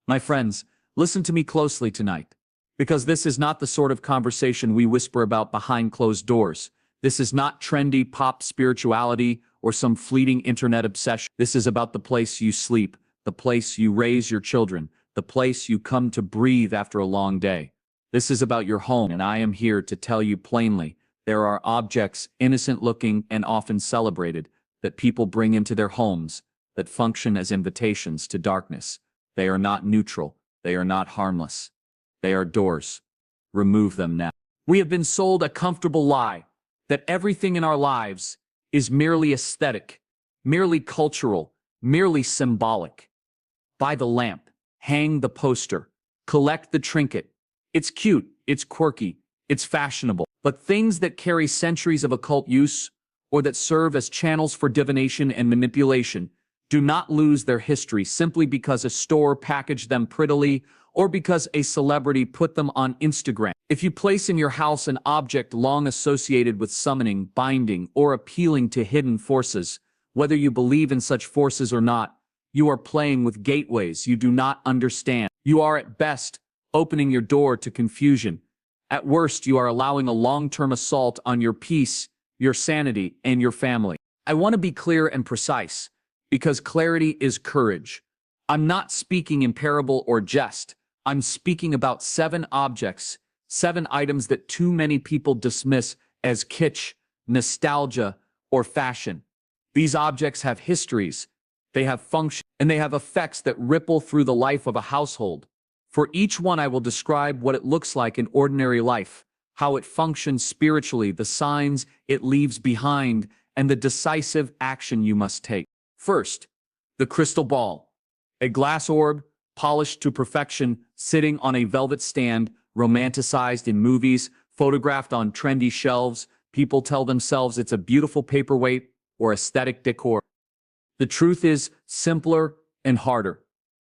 My friends, listen to me closely tonight. Because this is not the sort of conversation we whisper about behind closed doors. This is not trendy pop spirituality or some fleeting internet obsession. This is about the place you sleep, the place you raise your children, the place you come to breathe after a long day. This is about your home, and I am here to tell you plainly, there are objects, innocent-looking and often celebrated, that people bring into their homes, that function as invitations to darkness. They are not neutral. They are not harmless. They are doors. Remove them now. We have been sold a comfortable lie that everything in our lives is merely aesthetic, merely cultural, merely symbolic. Buy the lamp, hang the poster, collect the trinket. It's cute, it's quirky, it's fashionable. But things that carry centuries of occult use or that serve as channels for divination and manipulation do not lose their history simply because a store packaged them prettily or because a celebrity put them on Instagram. If you place in your house an object long associated with summoning, binding, or appealing to hidden forces, whether you believe in such forces or not, you are playing with gateways you do not understand. You are at best opening your door to confusion. At worst, you are allowing a long-term assault on your peace, your sanity, and your family. I want to be clear and precise, because clarity is courage. I'm not speaking in parable or jest. I'm speaking about 7 objects, 7 items that too many people dismiss as kitsch, nostalgia, or fashion. These objects have histories, they have function, and they have effects that ripple through the life of a household. For each one, I will describe what it looks like in ordinary life, how it functions spiritually, the signs it leaves behind, and the decisive action you must take. First, the crystal ball. A glass orb, polished to perfection, sitting on a velvet stand, romanticized in movies, photographed on trendy shelves. People tell themselves it's a beautiful paperweight or aesthetic decor. The truth is simpler and harder.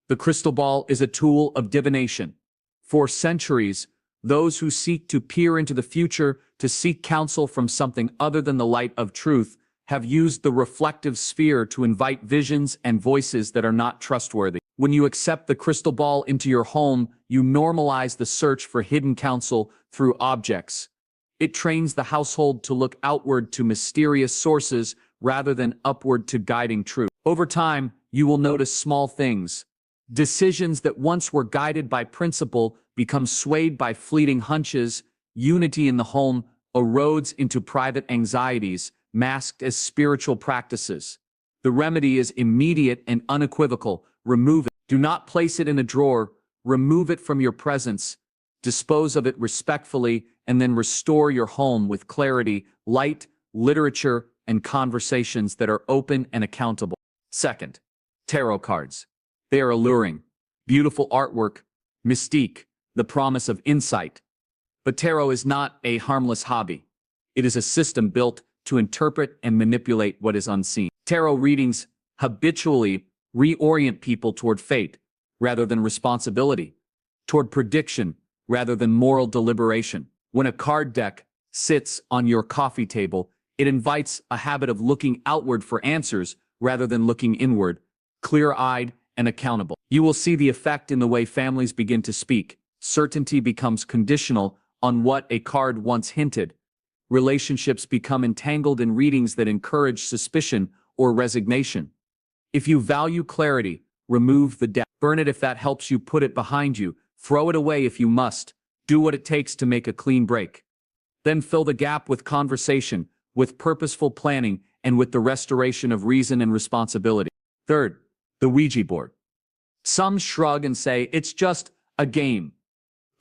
The crystal ball is a tool of divination. For centuries, those who seek to peer into the future, to seek counsel from something other than the light of truth, have used the reflective sphere to invite visions and voices that are not trustworthy. When you accept the crystal ball into your home, you normalize the search for hidden counsel through objects. It trains the household to look outward to mysterious sources rather than upward to guiding truth. Over time, you will notice small things. Decisions that once were guided by principle become swayed by fleeting hunches. Unity in the home erodes into private anxieties, masked as spiritual practices. The remedy is immediate and unequivocal. Remove it. Do not place it in a drawer. Remove it from your presence. Dispose of it respectfully, and then restore your home with clarity, light, literature, and conversations that are open and accountable. Second, tarot cards. They are alluring, beautiful artwork, mystique, the promise of insight. But tarot is not a harmless hobby. It is a system built to interpret and manipulate what is unseen. Tarot readings habitually reorient people toward fate rather than responsibility, toward prediction rather than moral deliberation. When a card deck sits on your coffee table, it invites a habit of looking outward for answers rather than looking inward, clear-eyed and accountable. You will see the effect in the way families begin to speak. Certainty becomes conditional on what a card once hinted. Relationships become entangled in readings that encourage suspicion or resignation. If you value clarity, remove the deck. Burn it if that helps you put it behind you. Throw it away if you must. Do what it takes to make a clean break. Then fill the gap with conversation, with purposeful planning, and with the restoration of reason and responsibility. Third, the Ouija board. Some shrug and say it's just a game.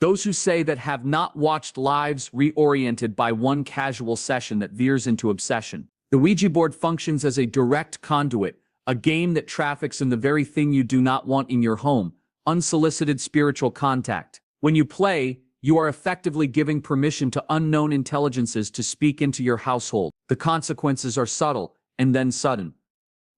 Those who say that have not watched lives reoriented by one casual session that veers into obsession. The Ouija board functions as a direct conduit, a game that traffics in the very thing you do not want in your home, unsolicited spiritual contact. When you play, you are effectively giving permission to unknown intelligences to speak into your household. The consequences are subtle and then sudden.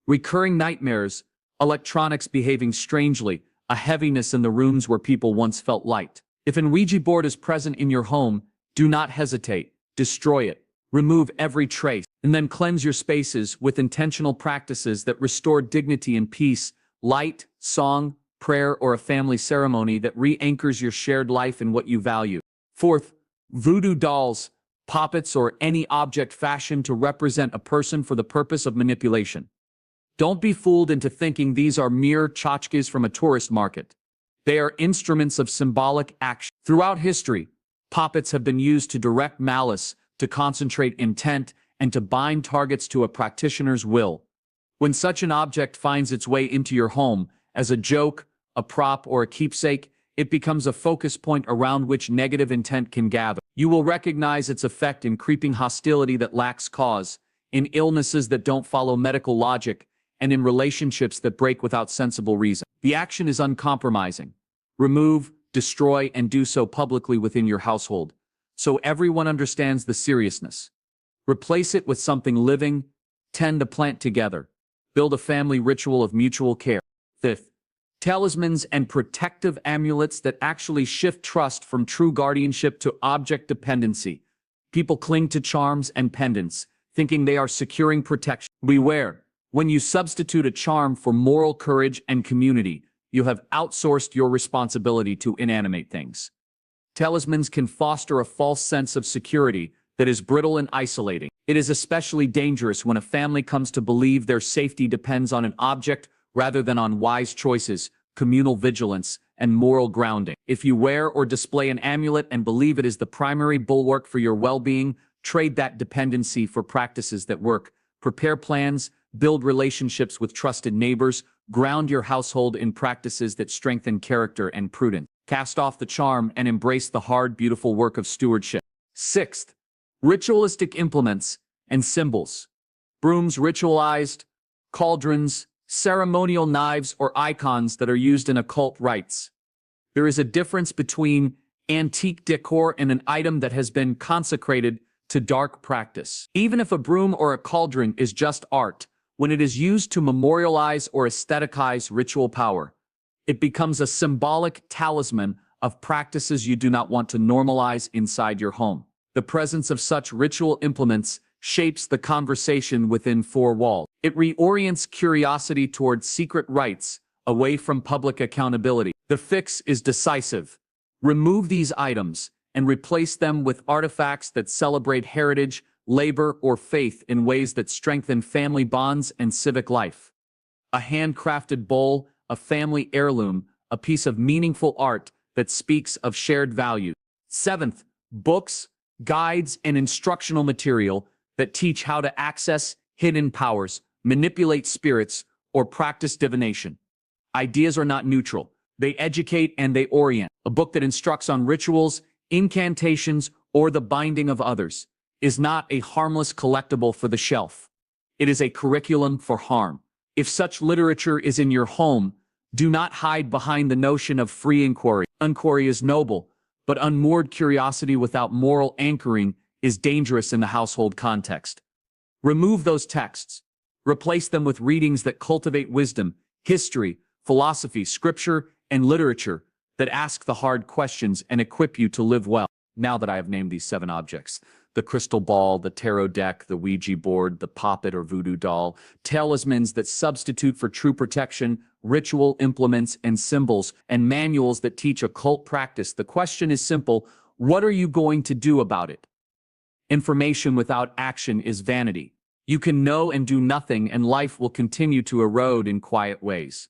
Recurring nightmares, electronics behaving strangely, a heaviness in the rooms where people once felt light. If an Ouija board is present in your home, do not hesitate. Destroy it. Remove every trace, and then cleanse your spaces with intentional practices that restore dignity and peace. Light, song, prayer, or a family ceremony that re-anchors your shared life in what you value. Fourth, voodoo dolls, puppets, or any object fashioned to represent a person for the purpose of manipulation. Don't be fooled into thinking these are mere tchotchkes from a tourist market. They are instruments of symbolic action. Throughout history, puppets have been used to direct malice, to concentrate intent, and to bind targets to a practitioner's will. When such an object finds its way into your home, as a joke, a prop, or a keepsake, it becomes a focus point around which negative intent can gather. You will recognize its effect in creeping hostility that lacks cause, in illnesses that don't follow medical logic, and in relationships that break without sensible reason. The action is uncompromising. Remove, destroy, and do so publicly within your household, so everyone understands the seriousness. Replace it with something living, tend a plant together, build a family ritual of mutual care. Fifth, talismans and protective amulets that actually shift trust from true guardianship to object dependency. People cling to charms and pendants, thinking they are securing protection. Beware, when you substitute a charm for moral courage and community, you have outsourced your responsibility to inanimate things. Talismans can foster a false sense of security that is brittle and isolating. It is especially dangerous when a family comes to believe their safety depends on an object rather than on wise choices, communal vigilance, and moral grounding. If you wear or display an amulet and believe it is the primary bulwark for your well-being, trade that dependency for practices that work. Prepare plans, build relationships with trusted neighbors, ground your household in practices that strengthen character and prudence. Cast off the charm and embrace the hard, beautiful work of stewardship. Sixth, ritualistic implements and symbols. Brooms ritualized, cauldrons, ceremonial knives, or icons that are used in occult rites. There is a difference between antique decor and an item that has been consecrated to dark practice. Even if a broom or a cauldron is just art, when it is used to memorialize or aestheticize ritual power, it becomes a symbolic talisman of practices you do not want to normalize inside your home. The presence of such ritual implements shapes the conversation within four walls. It reorients curiosity towards secret rites, away from public accountability. The fix is decisive. Remove these items and replace them with artifacts that celebrate heritage, labor, or faith in ways that strengthen family bonds and civic life. A handcrafted bowl, a family heirloom, a piece of meaningful art that speaks of shared value. Seventh, books, guides, and instructional material that teach how to access hidden powers, manipulate spirits, or practice divination. Ideas are not neutral. They educate and they orient. A book that instructs on rituals, incantations, or the binding of others is not a harmless collectible for the shelf. It is a curriculum for harm. If such literature is in your home, do not hide behind the notion of free inquiry. Inquiry is noble, but unmoored curiosity without moral anchoring is dangerous in the household context. Remove those texts. Replace them with readings that cultivate wisdom, history, philosophy, scripture, and literature that ask the hard questions and equip you to live well. Now that I have named these 7 objects, the crystal ball, the tarot deck, the Ouija board, the puppet or voodoo doll, talismans that substitute for true protection, ritual implements and symbols, and manuals that teach occult practice, the question is simple: what are you going to do about it? Information without action is vanity. You can know and do nothing, and life will continue to erode in quiet ways.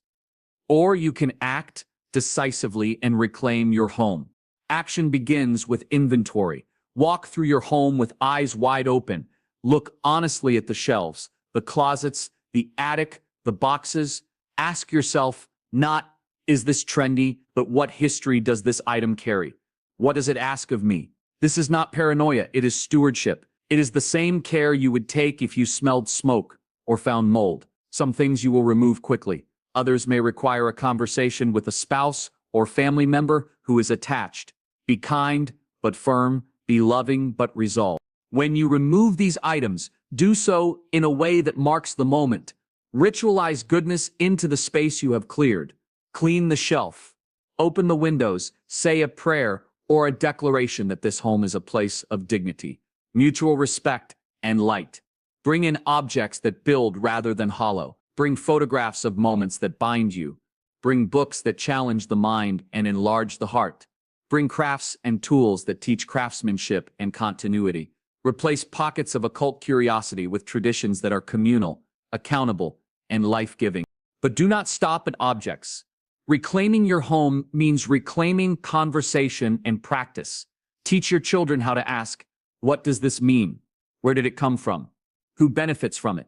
Or you can act decisively and reclaim your home. Action begins with inventory. Walk through your home with eyes wide open. Look honestly at the shelves, the closets, the attic, the boxes. Ask yourself, not, is this trendy, but what history does this item carry? What does it ask of me? This is not paranoia, it is stewardship. It is the same care you would take if you smelled smoke or found mold. Some things you will remove quickly. Others may require a conversation with a spouse or family member who is attached. Be kind, but firm. Be loving, but resolved. When you remove these items, do so in a way that marks the moment. Ritualize goodness into the space you have cleared. Clean the shelf. Open the windows. Say a prayer or a declaration that this home is a place of dignity, mutual respect, and light. Bring in objects that build rather than hollow. Bring photographs of moments that bind you. Bring books that challenge the mind and enlarge the heart. Bring crafts and tools that teach craftsmanship and continuity. Replace pockets of occult curiosity with traditions that are communal, accountable, and life-giving. But do not stop at objects. Reclaiming your home means reclaiming conversation and practice. Teach your children how to ask, what does this mean? Where did it come from? Who benefits from it?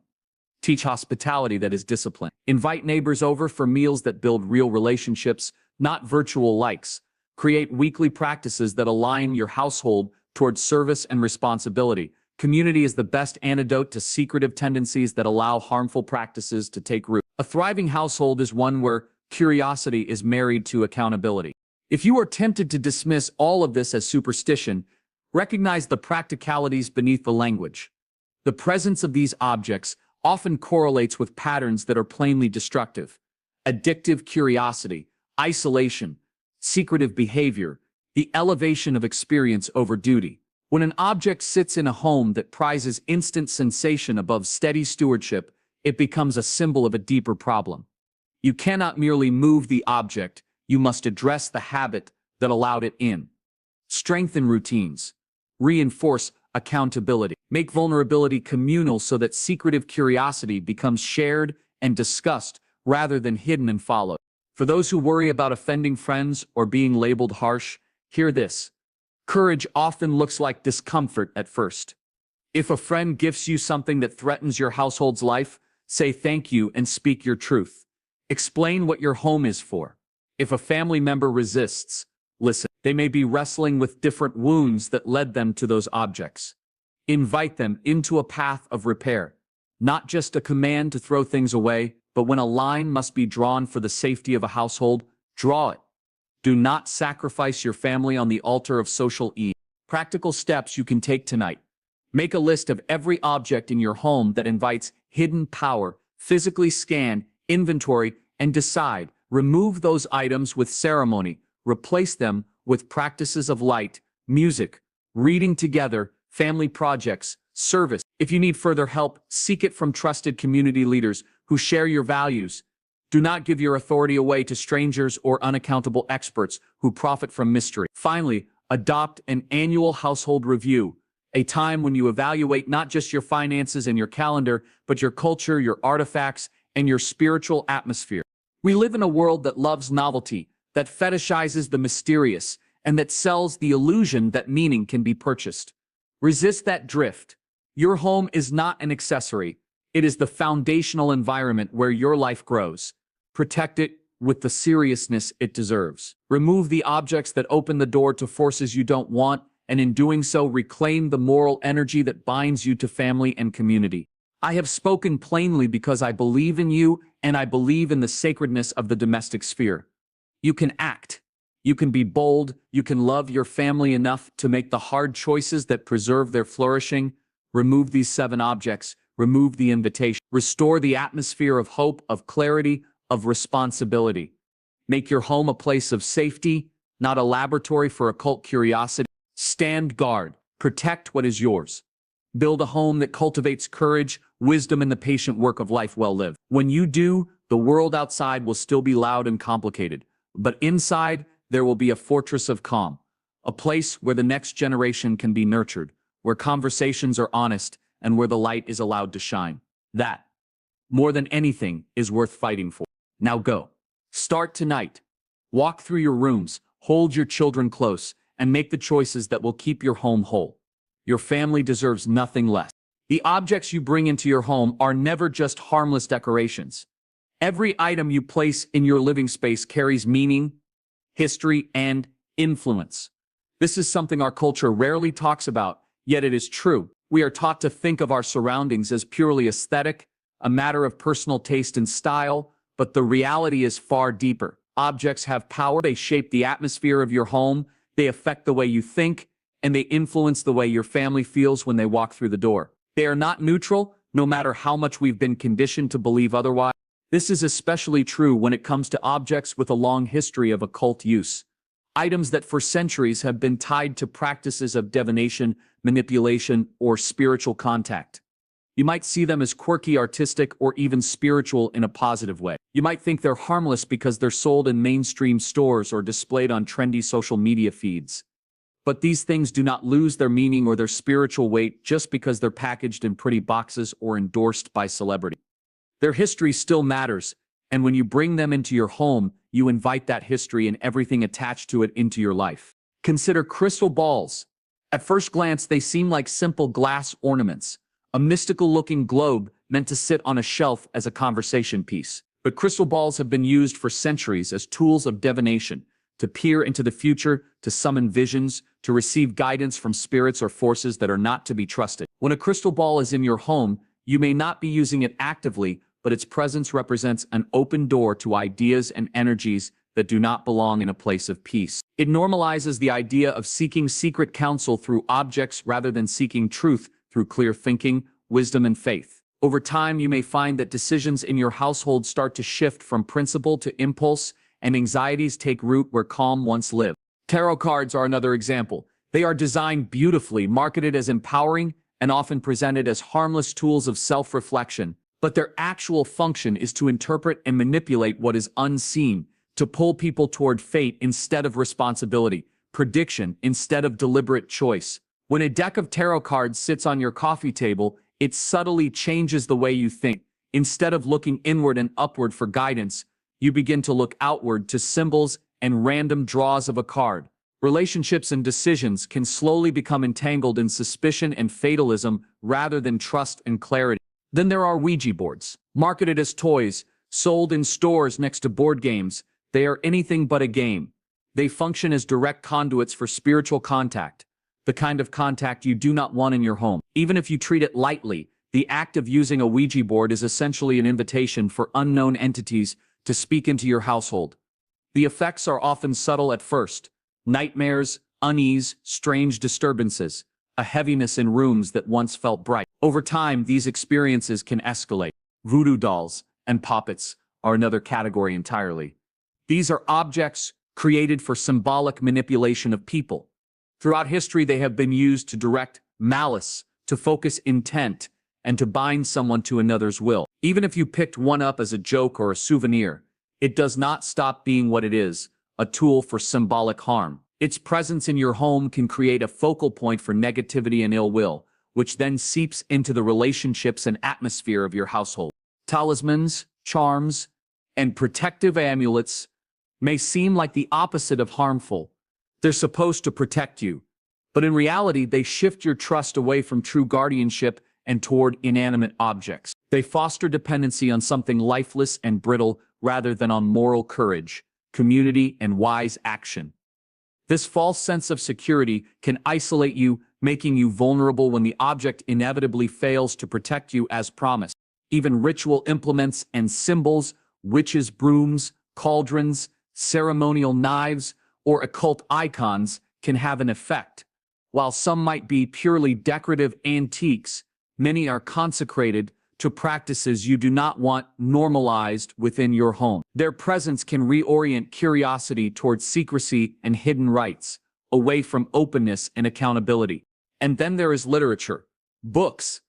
Teach hospitality that is disciplined. Invite neighbors over for meals that build real relationships, not virtual likes. Create weekly practices that align your household towards service and responsibility. Community is the best antidote to secretive tendencies that allow harmful practices to take root. A thriving household is one where curiosity is married to accountability. If you are tempted to dismiss all of this as superstition, recognize the practicalities beneath the language. The presence of these objects often correlates with patterns that are plainly destructive. Addictive curiosity, isolation, secretive behavior, the elevation of experience over duty. When an object sits in a home that prizes instant sensation above steady stewardship, it becomes a symbol of a deeper problem. You cannot merely move the object, you must address the habit that allowed it in. Strengthen routines. Reinforce accountability. Make vulnerability communal so that secretive curiosity becomes shared and discussed rather than hidden and followed. For those who worry about offending friends or being labeled harsh, hear this. Courage often looks like discomfort at first. If a friend gifts you something that threatens your household's life, say thank you and speak your truth. Explain what your home is for. If a family member resists, listen. They may be wrestling with different wounds that led them to those objects. Invite them into a path of repair. Not just a command to throw things away, but when a line must be drawn for the safety of a household, draw it. Do not sacrifice your family on the altar of social ease. Practical steps you can take tonight. Make a list of every object in your home that invites hidden power. Physically scan, inventory, and decide. Remove those items with ceremony. Replace them with practices of light, music, reading together, family projects, service. If you need further help, seek it from trusted community leaders who share your values. Do not give your authority away to strangers or unaccountable experts who profit from mystery. Finally, adopt an annual household review, a time when you evaluate not just your finances and your calendar, but your culture, your artifacts, and your spiritual atmosphere. We live in a world that loves novelty, that fetishizes the mysterious, and that sells the illusion that meaning can be purchased. Resist that drift. Your home is not an accessory. It is the foundational environment where your life grows. Protect it with the seriousness it deserves. Remove the objects that open the door to forces you don't want, and in doing so, reclaim the moral energy that binds you to family and community. I have spoken plainly because I believe in you, and I believe in the sacredness of the domestic sphere. You can act. You can be bold. You can love your family enough to make the hard choices that preserve their flourishing. Remove these 7 objects. Remove the invitation. Restore the atmosphere of hope, of clarity, of responsibility. Make your home a place of safety, not a laboratory for occult curiosity. Stand guard. Protect what is yours. Build a home that cultivates courage, wisdom, and the patient work of life well lived. When you do, the world outside will still be loud and complicated, but inside, there will be a fortress of calm, a place where the next generation can be nurtured, where conversations are honest, and where the light is allowed to shine. That, more than anything, is worth fighting for. Now go. Start tonight. Walk through your rooms, hold your children close, and make the choices that will keep your home whole. Your family deserves nothing less. The objects you bring into your home are never just harmless decorations. Every item you place in your living space carries meaning, history, and influence. This is something our culture rarely talks about, yet it is true. We are taught to think of our surroundings as purely aesthetic, a matter of personal taste and style, but the reality is far deeper. Objects have power. They shape the atmosphere of your home, they affect the way you think, and they influence the way your family feels when they walk through the door. They are not neutral, no matter how much we've been conditioned to believe otherwise. This is especially true when it comes to objects with a long history of occult use. Items that for centuries have been tied to practices of divination, manipulation, or spiritual contact. You might see them as quirky, artistic, or even spiritual in a positive way. You might think they're harmless because they're sold in mainstream stores or displayed on trendy social media feeds. But these things do not lose their meaning or their spiritual weight just because they're packaged in pretty boxes or endorsed by celebrity. Their history still matters, and when you bring them into your home, you invite that history and everything attached to it into your life. Consider crystal balls. At first glance, they seem like simple glass ornaments, a mystical-looking globe meant to sit on a shelf as a conversation piece. But crystal balls have been used for centuries as tools of divination, to peer into the future, to summon visions, to receive guidance from spirits or forces that are not to be trusted. When a crystal ball is in your home, you may not be using it actively, but its presence represents an open door to ideas and energies that do not belong in a place of peace. It normalizes the idea of seeking secret counsel through objects rather than seeking truth through clear thinking, wisdom, and faith. Over time, you may find that decisions in your household start to shift from principle to impulse, and anxieties take root where calm once lived. Tarot cards are another example. They are designed beautifully, marketed as empowering, and often presented as harmless tools of self-reflection, but their actual function is to interpret and manipulate what is unseen, to pull people toward fate instead of responsibility, prediction instead of deliberate choice. When a deck of tarot cards sits on your coffee table, it subtly changes the way you think. Instead of looking inward and upward for guidance, you begin to look outward to symbols and random draws of a card. Relationships and decisions can slowly become entangled in suspicion and fatalism rather than trust and clarity. Then there are Ouija boards. Marketed as toys, sold in stores next to board games, they are anything but a game. They function as direct conduits for spiritual contact, the kind of contact you do not want in your home. Even if you treat it lightly, the act of using a Ouija board is essentially an invitation for unknown entities to speak into your household. The effects are often subtle at first. Nightmares, unease, strange disturbances, a heaviness in rooms that once felt bright. Over time, these experiences can escalate. Voodoo dolls and puppets are another category entirely. These are objects created for symbolic manipulation of people. Throughout history, they have been used to direct malice, to focus intent, and to bind someone to another's will. Even if you picked one up as a joke or a souvenir, it does not stop being what it is, a tool for symbolic harm. Its presence in your home can create a focal point for negativity and ill will, which then seeps into the relationships and atmosphere of your household. Talismans, charms, and protective amulets may seem like the opposite of harmful. They're supposed to protect you, but in reality, they shift your trust away from true guardianship and toward inanimate objects. They foster dependency on something lifeless and brittle rather than on moral courage, community, and wise action. This false sense of security can isolate you, making you vulnerable when the object inevitably fails to protect you as promised. Even ritual implements and symbols, witches' brooms, cauldrons, ceremonial knives, or occult icons can have an effect. While some might be purely decorative antiques, many are consecrated to practices you do not want normalized within your home. Their presence can reorient curiosity towards secrecy and hidden rites, away from openness and accountability. And then there is literature, books,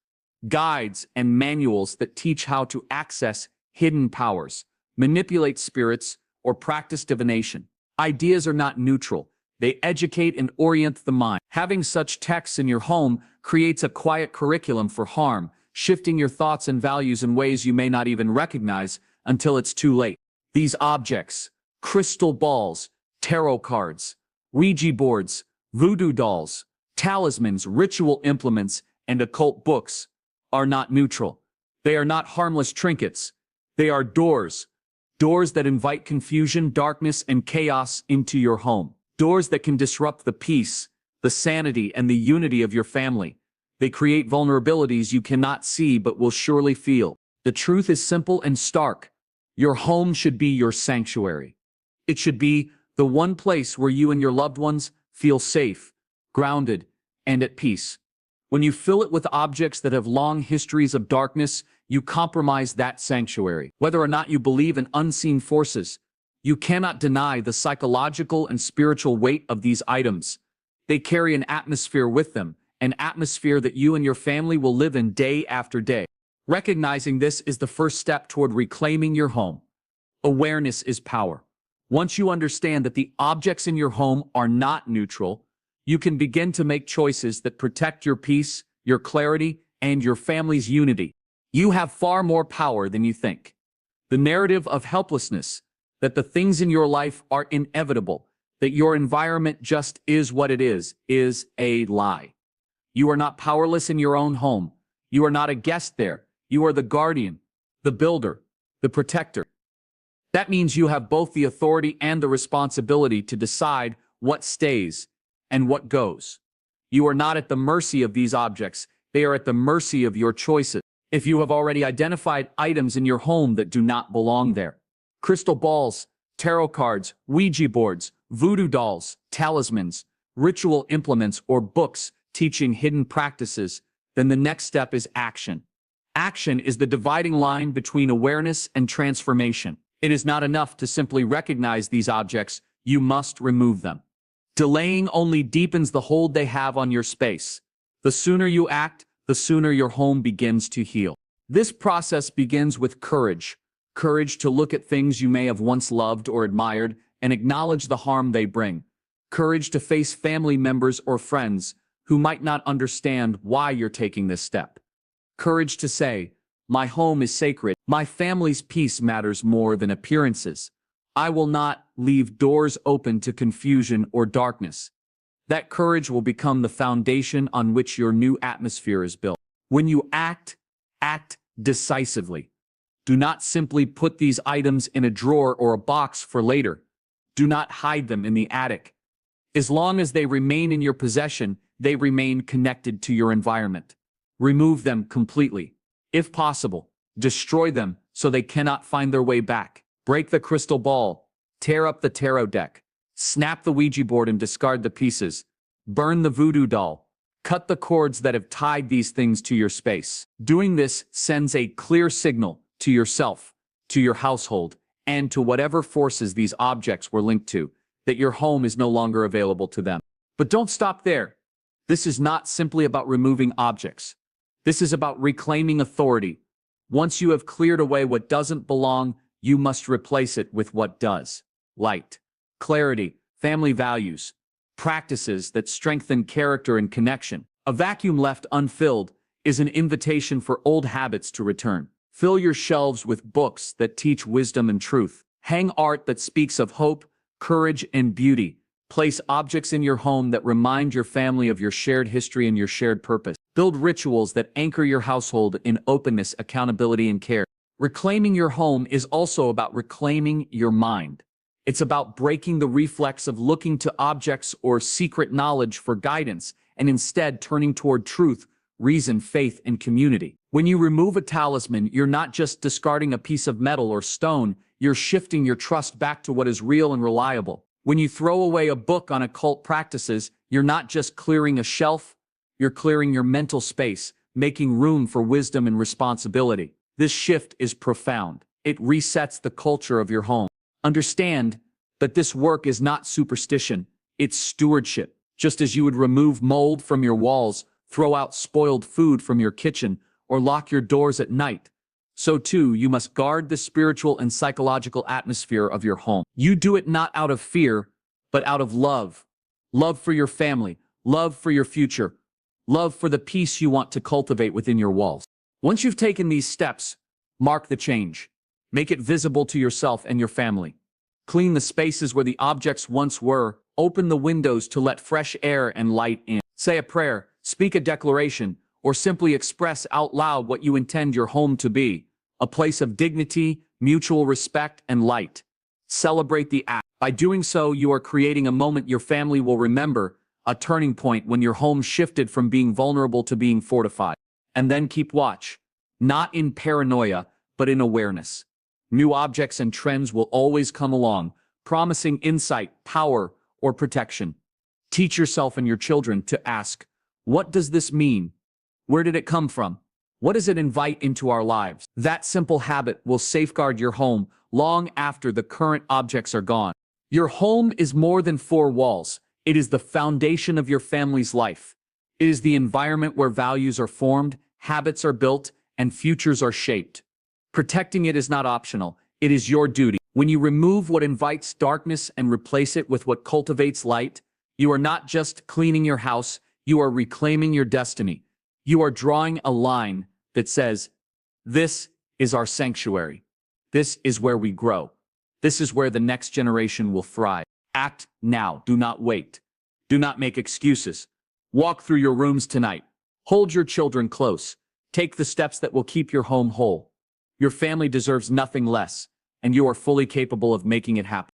guides, and manuals that teach how to access hidden powers, manipulate spirits, or practice divination. Ideas are not neutral. They educate and orient the mind. Having such texts in your home creates a quiet curriculum for harm, shifting your thoughts and values in ways you may not even recognize until it's too late. These objects, crystal balls, tarot cards, Ouija boards, voodoo dolls, talismans, ritual implements, and occult books, are not neutral. They are not harmless trinkets. They are doors. Doors that invite confusion, darkness, and chaos into your home. Doors that can disrupt the peace, the sanity, and the unity of your family. They create vulnerabilities you cannot see but will surely feel. The truth is simple and stark. Your home should be your sanctuary. It should be the one place where you and your loved ones feel safe, grounded, and at peace. When you fill it with objects that have long histories of darkness, you compromise that sanctuary. Whether or not you believe in unseen forces, you cannot deny the psychological and spiritual weight of these items. They carry an atmosphere with them, an atmosphere that you and your family will live in day after day. Recognizing this is the first step toward reclaiming your home. Awareness is power. Once you understand that the objects in your home are not neutral, you can begin to make choices that protect your peace, your clarity, and your family's unity. You have far more power than you think. The narrative of helplessness, that the things in your life are inevitable, that your environment just is what it is a lie. You are not powerless in your own home. You are not a guest there. You are the guardian, the builder, the protector. That means you have both the authority and the responsibility to decide what stays and what goes. You are not at the mercy of these objects. They are at the mercy of your choices. If you have already identified items in your home that do not belong there, crystal balls, tarot cards, Ouija boards, voodoo dolls, talismans, ritual implements, or books teaching hidden practices, then the next step is action. Action is the dividing line between awareness and transformation. It is not enough to simply recognize these objects, you must remove them. Delaying only deepens the hold they have on your space. The sooner you act, the sooner your home begins to heal. This process begins with courage. Courage to look at things you may have once loved or admired and acknowledge the harm they bring. Courage to face family members or friends who might not understand why you're taking this step. Courage to say, my home is sacred. My family's peace matters more than appearances. I will not leave doors open to confusion or darkness. That courage will become the foundation on which your new atmosphere is built. When you act decisively. Do not simply put these items in a drawer or a box for later. Do not hide them in the attic. As long as they remain in your possession, they remain connected to your environment. Remove them completely. If possible, destroy them so they cannot find their way back. Break the crystal ball. Tear up the tarot deck. Snap the Ouija board and discard the pieces. Burn the voodoo doll. Cut the cords that have tied these things to your space. Doing this sends a clear signal to yourself, to your household, and to whatever forces these objects were linked to, that your home is no longer available to them. But don't stop there. This is not simply about removing objects. This is about reclaiming authority. Once you have cleared away what doesn't belong, you must replace it with what does. Light, clarity, family values, practices that strengthen character and connection. A vacuum left unfilled is an invitation for old habits to return. Fill your shelves with books that teach wisdom and truth. Hang art that speaks of hope, courage, and beauty. Place objects in your home that remind your family of your shared history and your shared purpose. Build rituals that anchor your household in openness, accountability, and care. Reclaiming your home is also about reclaiming your mind. It's about breaking the reflex of looking to objects or secret knowledge for guidance and instead turning toward truth, reason, faith, and community. When you remove a talisman, you're not just discarding a piece of metal or stone, you're shifting your trust back to what is real and reliable. When you throw away a book on occult practices, you're not just clearing a shelf, you're clearing your mental space, making room for wisdom and responsibility. This shift is profound. It resets the culture of your home. Understand that this work is not superstition, it's stewardship. Just as you would remove mold from your walls, throw out spoiled food from your kitchen, or lock your doors at night, so too you must guard the spiritual and psychological atmosphere of your home. You do it not out of fear, but out of love. Love for your family, love for your future, love for the peace you want to cultivate within your walls. Once you've taken these steps, mark the change. Make it visible to yourself and your family. Clean the spaces where the objects once were. Open the windows to let fresh air and light in. Say a prayer, speak a declaration, or simply express out loud what you intend your home to be. A place of dignity, mutual respect, and light. Celebrate the act. By doing so, you are creating a moment your family will remember, a turning point when your home shifted from being vulnerable to being fortified. And then keep watch. Not in paranoia, but in awareness. New objects and trends will always come along, promising insight, power, or protection. Teach yourself and your children to ask, what does this mean? Where did it come from? What does it invite into our lives? That simple habit will safeguard your home long after the current objects are gone. Your home is more than four walls. It is the foundation of your family's life. It is the environment where values are formed, habits are built, and futures are shaped. Protecting it is not optional, it is your duty. When you remove what invites darkness and replace it with what cultivates light, you are not just cleaning your house, you are reclaiming your destiny. You are drawing a line that says, this is our sanctuary. This is where we grow. This is where the next generation will thrive. Act now. Do not wait. Do not make excuses. Walk through your rooms tonight. Hold your children close. Take the steps that will keep your home whole. Your family deserves nothing less, and you are fully capable of making it happen.